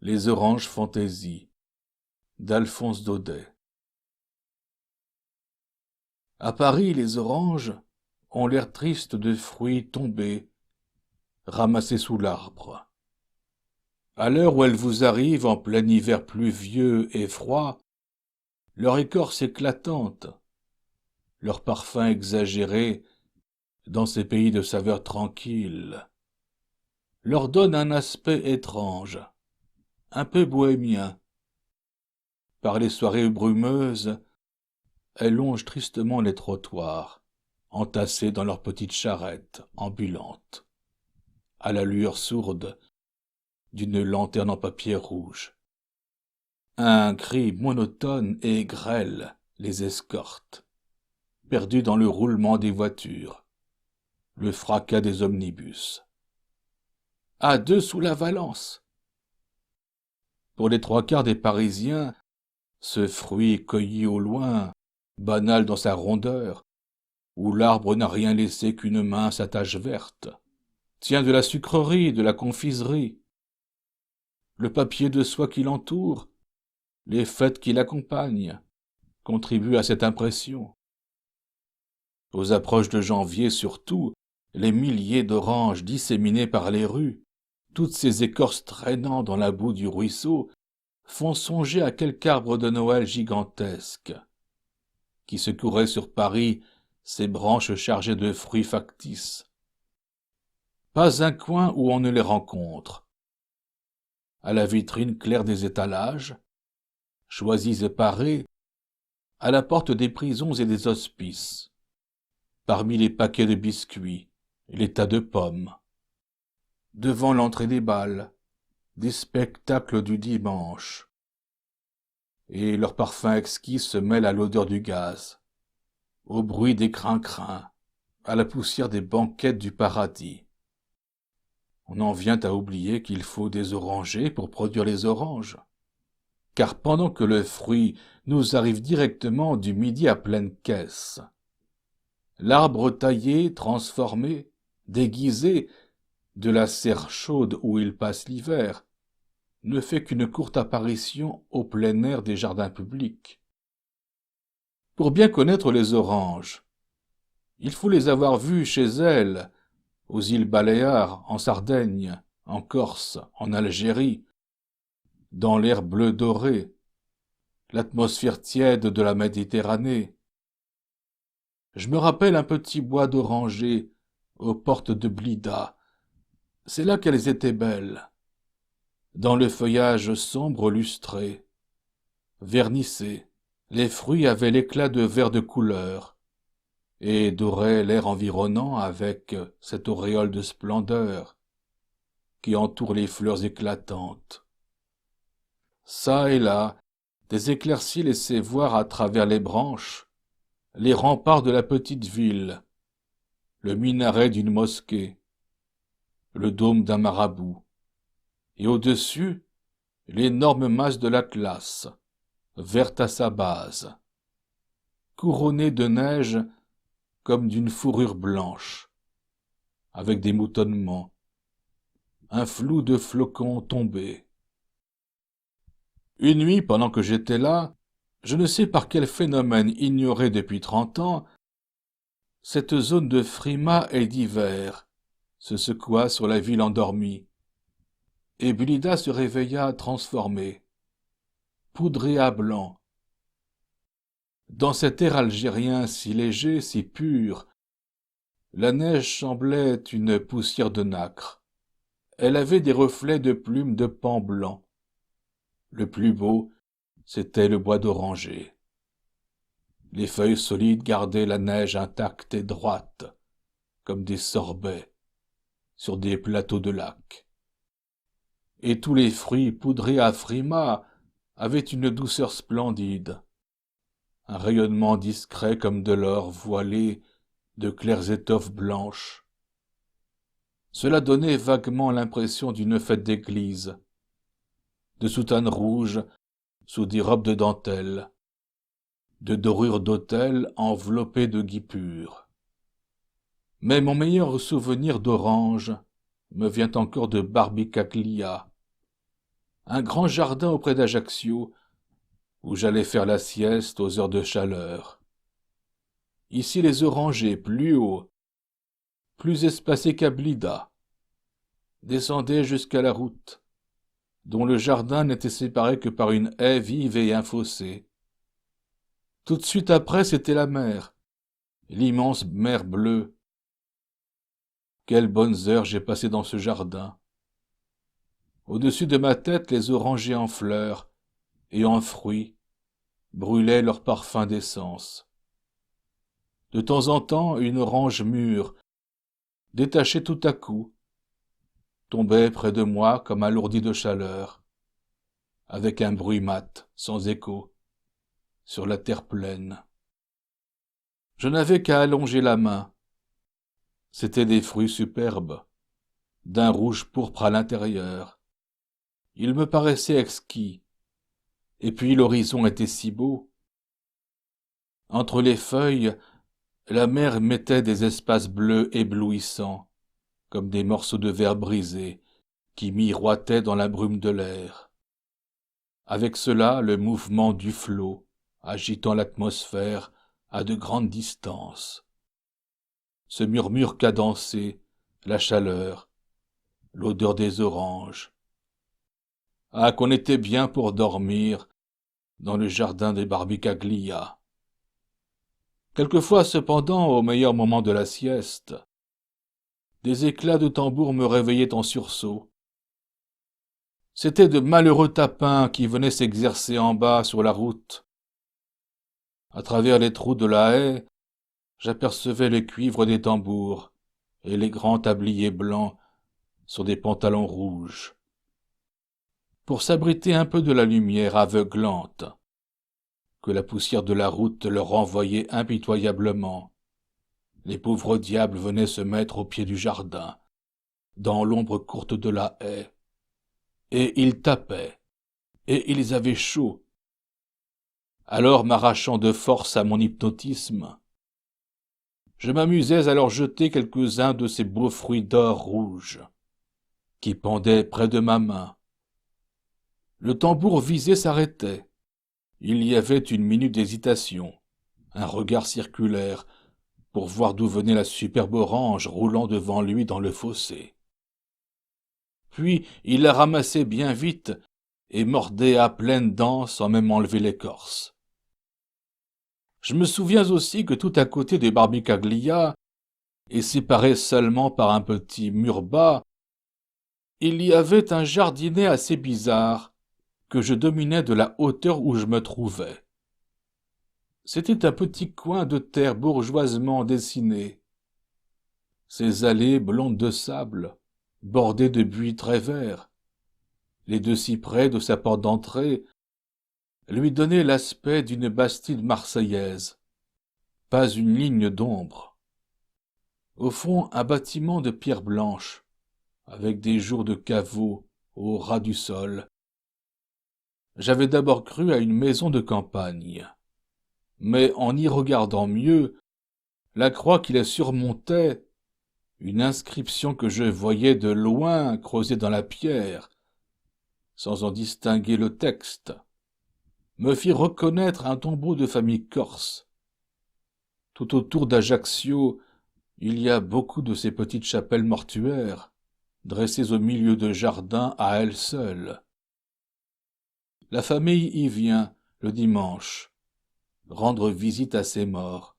Les oranges fantaisie d'Alphonse Daudet. À Paris, les oranges ont l'air triste de fruits tombés, ramassés sous l'arbre. À l'heure où elles vous arrivent en plein hiver pluvieux et froid, leur écorce éclatante, leur parfum exagéré dans ces pays de saveurs tranquilles, leur donne un aspect étrange, un peu bohémien. Par les soirées brumeuses, elles longent tristement les trottoirs, entassées dans leurs petites charrettes ambulantes, à la lueur sourde d'une lanterne en papier rouge. Un cri monotone et grêle les escorte, perdus dans le roulement des voitures, le fracas des omnibus. À deux sous la Valence. Pour les trois quarts des Parisiens, ce fruit cueilli au loin, banal dans sa rondeur, où l'arbre n'a rien laissé qu'une mince attache verte, tient de la sucrerie, de la confiserie. Le papier de soie qui l'entoure, les fêtes qui l'accompagnent, contribuent à cette impression. Aux approches de janvier surtout, les milliers d'oranges disséminées par les rues, toutes ces écorces traînant dans la boue du ruisseau, font songer à quelque arbre de Noël gigantesque, qui secourait sur Paris ses branches chargées de fruits factices. Pas un coin où on ne les rencontre. À la vitrine claire des étalages, choisis et parés, à la porte des prisons et des hospices, parmi les paquets de biscuits, les tas de pommes, devant l'entrée des bals, des spectacles du dimanche, et leur parfum exquis se mêle à l'odeur du gaz, au bruit des crin-crins, à la poussière des banquettes du paradis. On en vient à oublier qu'il faut des orangers pour produire les oranges, car pendant que le fruit nous arrive directement du midi à pleine caisse, l'arbre taillé, transformé, déguisé, de la serre chaude où il passe l'hiver, ne fait qu'une courte apparition au plein air des jardins publics. Pour bien connaître les oranges, il faut les avoir vues chez elles, aux îles Baléares, en Sardaigne, en Corse, en Algérie, dans l'air bleu doré, l'atmosphère tiède de la Méditerranée. Je me rappelle un petit bois d'orangers aux portes de Blida. C'est là qu'elles étaient belles, dans le feuillage sombre lustré, vernissé. Les fruits avaient l'éclat de vert de couleur et doraient l'air environnant avec cette auréole de splendeur qui entoure les fleurs éclatantes. Ça et là, des éclaircies laissaient voir à travers les branches les remparts de la petite ville, le minaret d'une mosquée, le dôme d'un marabout, et au-dessus, l'énorme masse de l'Atlas, verte à sa base, couronnée de neige comme d'une fourrure blanche, avec des moutonnements, un flou de flocons tombés. Une nuit, pendant que j'étais là, je ne sais par quel phénomène ignoré depuis 30 ans, cette zone de frimas et d'hiver se secoua sur la ville endormie, et Blida se réveilla transformée, poudrée à blanc. Dans cet air algérien si léger, si pur, la neige semblait une poussière de nacre. Elle avait des reflets de plumes de paon blanc. Le plus beau, c'était le bois d'oranger. Les feuilles solides gardaient la neige intacte et droite, comme des sorbets, sur des plateaux de lac. Et tous les fruits poudrés à frimas avaient une douceur splendide, un rayonnement discret comme de l'or voilé de claires étoffes blanches. Cela donnait vaguement l'impression d'une fête d'église, de soutanes rouges sous des robes de dentelle, de dorures d'autel enveloppées de guipures. Mais mon meilleur souvenir d'orange me vient encore de Barbicaglia, un grand jardin auprès d'Ajaccio, où j'allais faire la sieste aux heures de chaleur. Ici les orangers, plus hauts, plus espacés qu'à Blida, descendaient jusqu'à la route, dont le jardin n'était séparé que par une haie vive et un fossé. Tout de suite après, c'était la mer, l'immense mer bleue. Quelles bonnes heures j'ai passées dans ce jardin. Au-dessus de ma tête, les orangers en fleurs et en fruits brûlaient leur parfum d'essence. De temps en temps, une orange mûre, détachée tout à coup, tombait près de moi comme alourdie de chaleur, avec un bruit mat, sans écho, sur la terre pleine. Je n'avais qu'à allonger la main. C'étaient des fruits superbes, d'un rouge pourpre à l'intérieur. Ils me paraissaient exquis, et puis l'horizon était si beau. Entre les feuilles, la mer mettait des espaces bleus éblouissants, comme des morceaux de verre brisés, qui miroitaient dans la brume de l'air. Avec cela, le mouvement du flot, agitant l'atmosphère à de grandes distances. Ce murmure cadencé, la chaleur, l'odeur des oranges. Ah, qu'on était bien pour dormir dans le jardin des Barbicaglia. Quelquefois, cependant, au meilleur moment de la sieste, des éclats de tambour me réveillaient en sursaut. C'étaient de malheureux tapins qui venaient s'exercer en bas sur la route. À travers les trous de la haie, j'apercevais le cuivre des tambours et les grands tabliers blancs sur des pantalons rouges. Pour s'abriter un peu de la lumière aveuglante que la poussière de la route leur renvoyait impitoyablement, les pauvres diables venaient se mettre au pied du jardin, dans l'ombre courte de la haie, et ils tapaient, et ils avaient chaud. Alors, m'arrachant de force à mon hypnotisme, je m'amusais à leur jeter quelques-uns de ces beaux fruits d'or rouge qui pendaient près de ma main. Le tambour visé s'arrêtait. Il y avait une minute d'hésitation, un regard circulaire, pour voir d'où venait la superbe orange roulant devant lui dans le fossé. Puis il la ramassait bien vite et mordait à pleines dents sans même enlever l'écorce. Je me souviens aussi que tout à côté des Barbicaglia, et séparé seulement par un petit mur bas, il y avait un jardinet assez bizarre, que je dominais de la hauteur où je me trouvais. C'était un petit coin de terre bourgeoisement dessiné. Ses allées blondes de sable, bordées de buis très verts, les deux cyprès de sa porte d'entrée, lui donnaient l'aspect d'une bastide marseillaise. Pas une ligne d'ombre. Au fond, un bâtiment de pierre blanche, avec des jours de caveau au ras du sol. J'avais d'abord cru à une maison de campagne, mais en y regardant mieux, la croix qui la surmontait, une inscription que je voyais de loin creusée dans la pierre, sans en distinguer le texte, me fit reconnaître un tombeau de famille corse. Tout autour d'Ajaccio, il y a beaucoup de ces petites chapelles mortuaires, dressées au milieu de jardins à elles seules. La famille y vient, le dimanche, rendre visite à ses morts.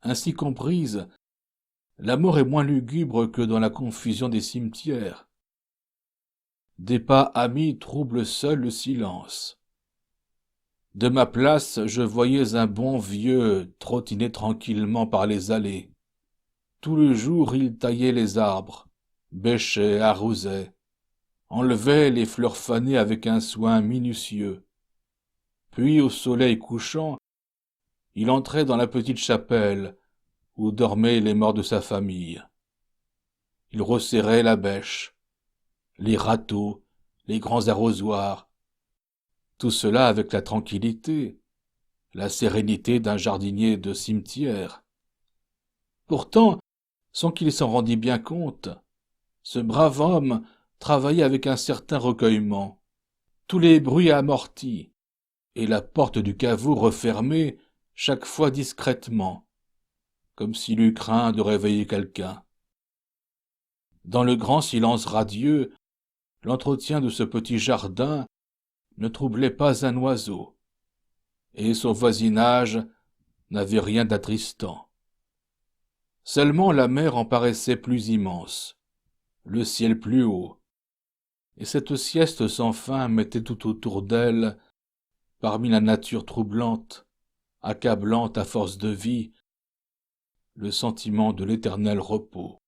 Ainsi comprise, la mort est moins lugubre que dans la confusion des cimetières. Des pas amis troublent seuls le silence. De ma place, je voyais un bon vieux trottiner tranquillement par les allées. Tout le jour, il taillait les arbres, bêchait, arrosait, enlevait les fleurs fanées avec un soin minutieux. Puis, au soleil couchant, il entrait dans la petite chapelle où dormaient les morts de sa famille. Il resserrait la bêche, les râteaux, les grands arrosoirs, tout cela avec la tranquillité, la sérénité d'un jardinier de cimetière. Pourtant, sans qu'il s'en rendît bien compte, ce brave homme travaillait avec un certain recueillement, tous les bruits amortis, et la porte du caveau refermée chaque fois discrètement, comme s'il eût craint de réveiller quelqu'un. Dans le grand silence radieux, l'entretien de ce petit jardin ne troublait pas un oiseau, et son voisinage n'avait rien d'attristant. Seulement la mer en paraissait plus immense, le ciel plus haut, et cette sieste sans fin mettait tout autour d'elle, parmi la nature troublante, accablante à force de vie, le sentiment de l'éternel repos.